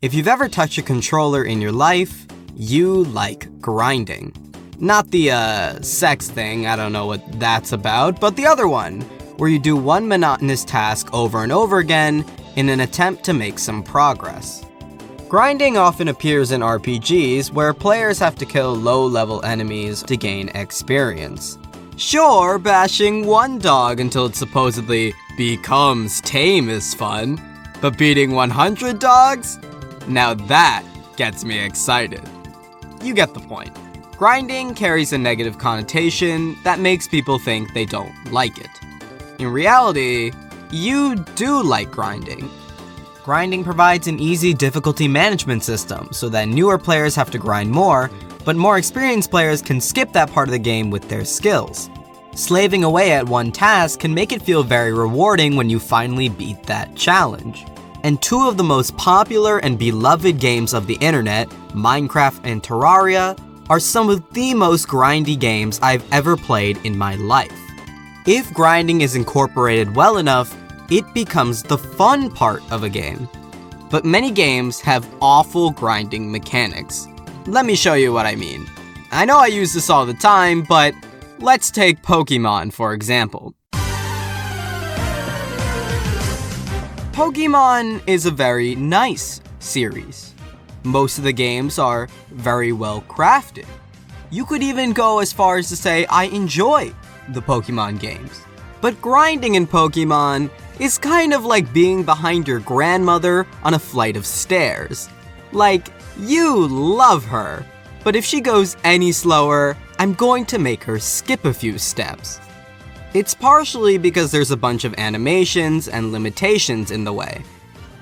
If you've ever touched a controller in your life, you like grinding. Not the, sex thing, I don't know what that's about, but the other one, where you do one monotonous task over and over again in an attempt to make some progress. Grinding often appears in RPGs where players have to kill low-level enemies to gain experience. Sure, bashing one dog until it supposedly becomes tame is fun, but beating 100 dogs? Now that gets me excited. You get the point. Grinding carries a negative connotation that makes people think they don't like it. In reality, you do like grinding. Grinding provides an easy difficulty management system so that newer players have to grind more, but more experienced players can skip that part of the game with their skills. Slaving away at one task can make it feel very rewarding when you finally beat that challenge. And two of the most popular and beloved games of the internet, Minecraft and Terraria, are some of the most grindy games I've ever played in my life. If grinding is incorporated well enough, it becomes the fun part of a game. But many games have awful grinding mechanics. Let me show you what I mean. I know I use this all the time, but let's take Pokemon for example. Pokemon is a very nice series. Most of the games are very well crafted. You could even go as far as to say I enjoy the Pokemon games. But grinding in Pokemon is kind of like being behind your grandmother on a flight of stairs. Like, you love her, but if she goes any slower, I'm going to make her skip a few steps. It's partially because there's a bunch of animations and limitations in the way.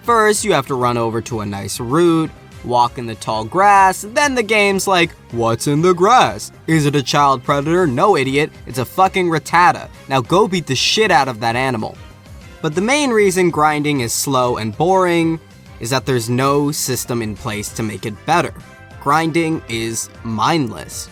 First, you have to run over to a nice route, walk in the tall grass, then the game's like, what's in the grass? Is it a child predator? No, idiot, it's a fucking Rattata. Now go beat the shit out of that animal. But the main reason grinding is slow and boring is that there's no system in place to make it better. Grinding is mindless.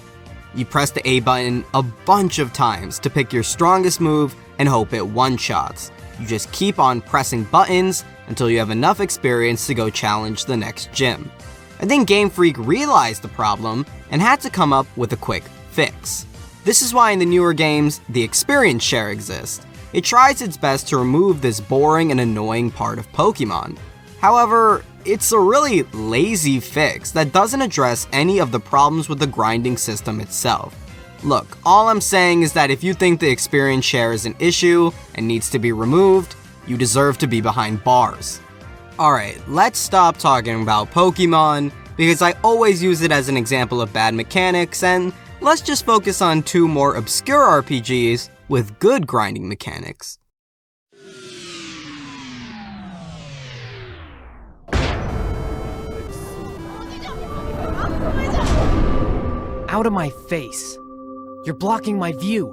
You press the A button a bunch of times to pick your strongest move and hope it one-shots. You just keep on pressing buttons until you have enough experience to go challenge the next gym. I think Game Freak realized the problem and had to come up with a quick fix. This is why in the newer games, the experience share exists. It tries its best to remove this boring and annoying part of Pokemon. However, it's a really lazy fix that doesn't address any of the problems with the grinding system itself. Look, all I'm saying is that if you think the experience share is an issue and needs to be removed, you deserve to be behind bars. Alright, let's stop talking about Pokemon, because I always use it as an example of bad mechanics, and let's just focus on two more obscure RPGs with good grinding mechanics. Out of my face. You're blocking my view.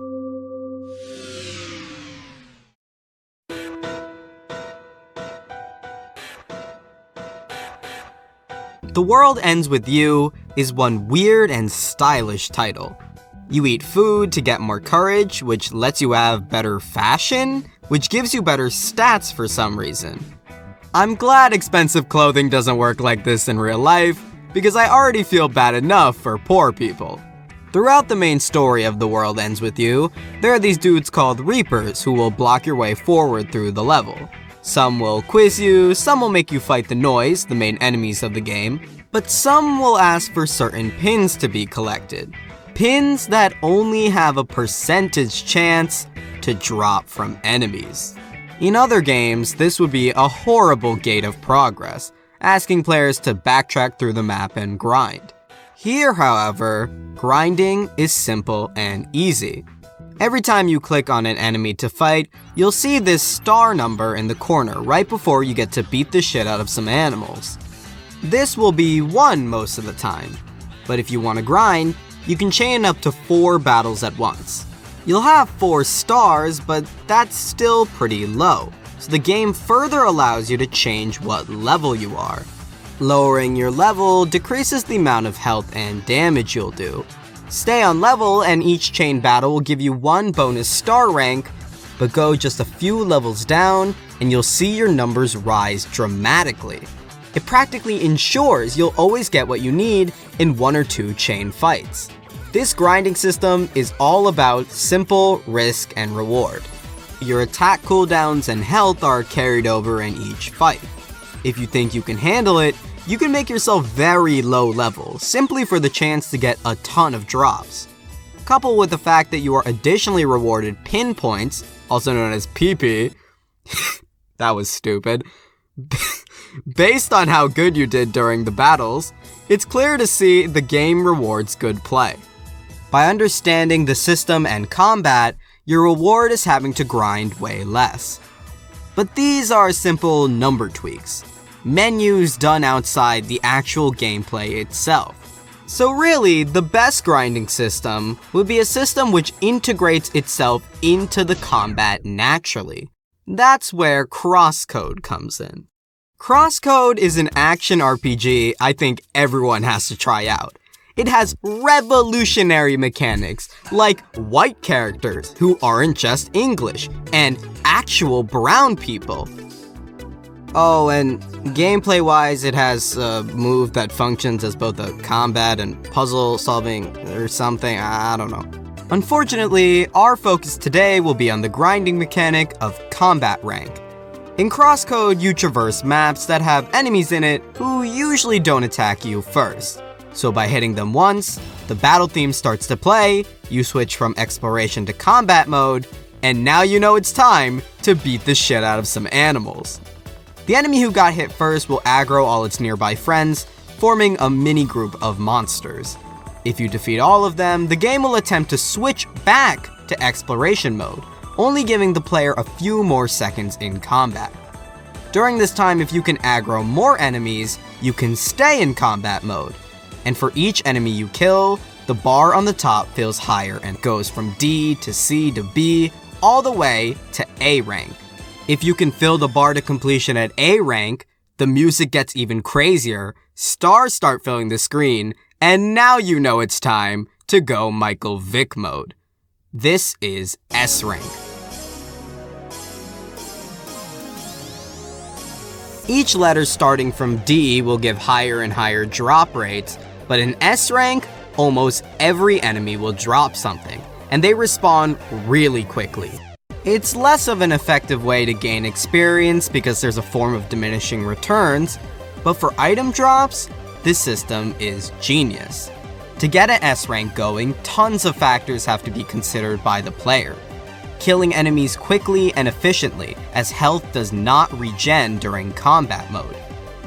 The World Ends With You is one weird and stylish title. You eat food to get more courage, which lets you have better fashion, which gives you better stats for some reason. I'm glad expensive clothing doesn't work like this in real life, because I already feel bad enough for poor people. Throughout the main story of The World Ends With You, there are these dudes called Reapers who will block your way forward through the level. Some will quiz you, some will make you fight the Noise, the main enemies of the game, but some will ask for certain pins to be collected. Pins that only have a percentage chance to drop from enemies. In other games, this would be a horrible gate of progress, asking players to backtrack through the map and grind. Here, however, grinding is simple and easy. Every time you click on an enemy to fight, you'll see this star number in the corner right before you get to beat the shit out of some animals. This will be 1 most of the time, but if you want to grind, you can chain up to 4 battles at once. You'll have 4 stars, but that's still pretty low, so the game further allows you to change what level you are. Lowering your level decreases the amount of health and damage you'll do. Stay on level and each chain battle will give you 1 bonus star rank, but go just a few levels down and you'll see your numbers rise dramatically. It practically ensures you'll always get what you need in 1 or 2 chain fights. This grinding system is all about simple risk and reward. Your attack cooldowns and health are carried over in each fight. If you think you can handle it, you can make yourself very low level simply for the chance to get a ton of drops. Coupled with the fact that you are additionally rewarded pin points, also known as PP, that was stupid, based on how good you did during the battles, it's clear to see the game rewards good play. By understanding the system and combat, your reward is having to grind way less. But these are simple number tweaks, menus done outside the actual gameplay itself. So really, the best grinding system would be a system which integrates itself into the combat naturally. That's where Crosscode comes in. Crosscode is an action RPG I think everyone has to try out. It has revolutionary mechanics, like white characters who aren't just English, and actual brown people. Oh, and gameplay-wise, it has a move that functions as both a combat and puzzle solving or something, I don't know. Unfortunately, our focus today will be on the grinding mechanic of combat rank. In Crosscode, you traverse maps that have enemies in it who usually don't attack you first. So by hitting them once, the battle theme starts to play, you switch from exploration to combat mode, and now you know it's time to beat the shit out of some animals. The enemy who got hit first will aggro all its nearby friends, forming a mini group of monsters. If you defeat all of them, the game will attempt to switch back to exploration mode, only giving the player a few more seconds in combat. During this time, if you can aggro more enemies, you can stay in combat mode. And for each enemy you kill, the bar on the top feels higher and goes from D to C to B, all the way to A rank. If you can fill the bar to completion at A rank, the music gets even crazier, stars start filling the screen, and now you know it's time to go Michael Vick mode. This is S rank. Each letter starting from D will give higher and higher drop rates, but in S rank, almost every enemy will drop something, and they respawn really quickly. It's less of an effective way to gain experience because there's a form of diminishing returns, but for item drops, this system is genius. To get an S rank going, tons of factors have to be considered by the player. Killing enemies quickly and efficiently, as health does not regen during combat mode.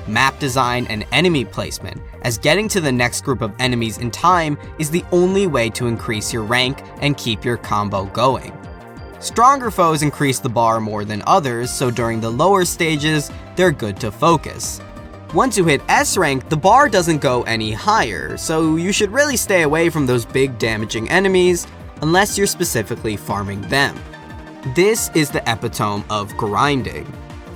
Map design and enemy placement, as getting to the next group of enemies in time is the only way to increase your rank and keep your combo going. Stronger foes increase the bar more than others, so during the lower stages, they're good to focus. Once you hit S rank, the bar doesn't go any higher, so you should really stay away from those big damaging enemies unless you're specifically farming them. This is the epitome of grinding.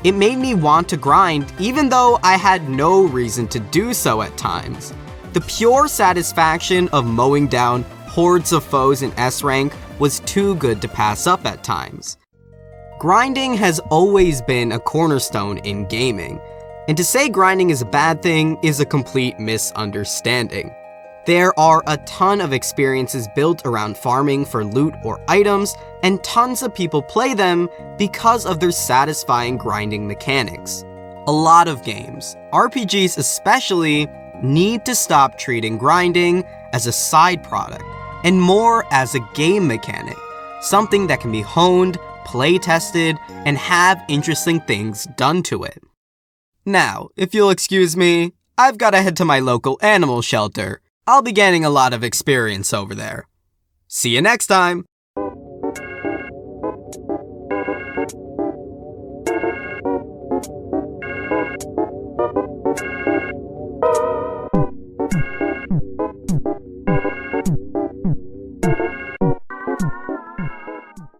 It made me want to grind even though I had no reason to do so at times. The pure satisfaction of mowing down hordes of foes in S rank was too good to pass up at times. Grinding has always been a cornerstone in gaming, and to say grinding is a bad thing is a complete misunderstanding. There are a ton of experiences built around farming for loot or items, and tons of people play them because of their satisfying grinding mechanics. A lot of games, RPGs especially, need to stop treating grinding as a side product, and more as a game mechanic, something that can be honed, play-tested, and have interesting things done to it. Now, if you'll excuse me, I've got to head to my local animal shelter. I'll be getting a lot of experience over there. See you next time!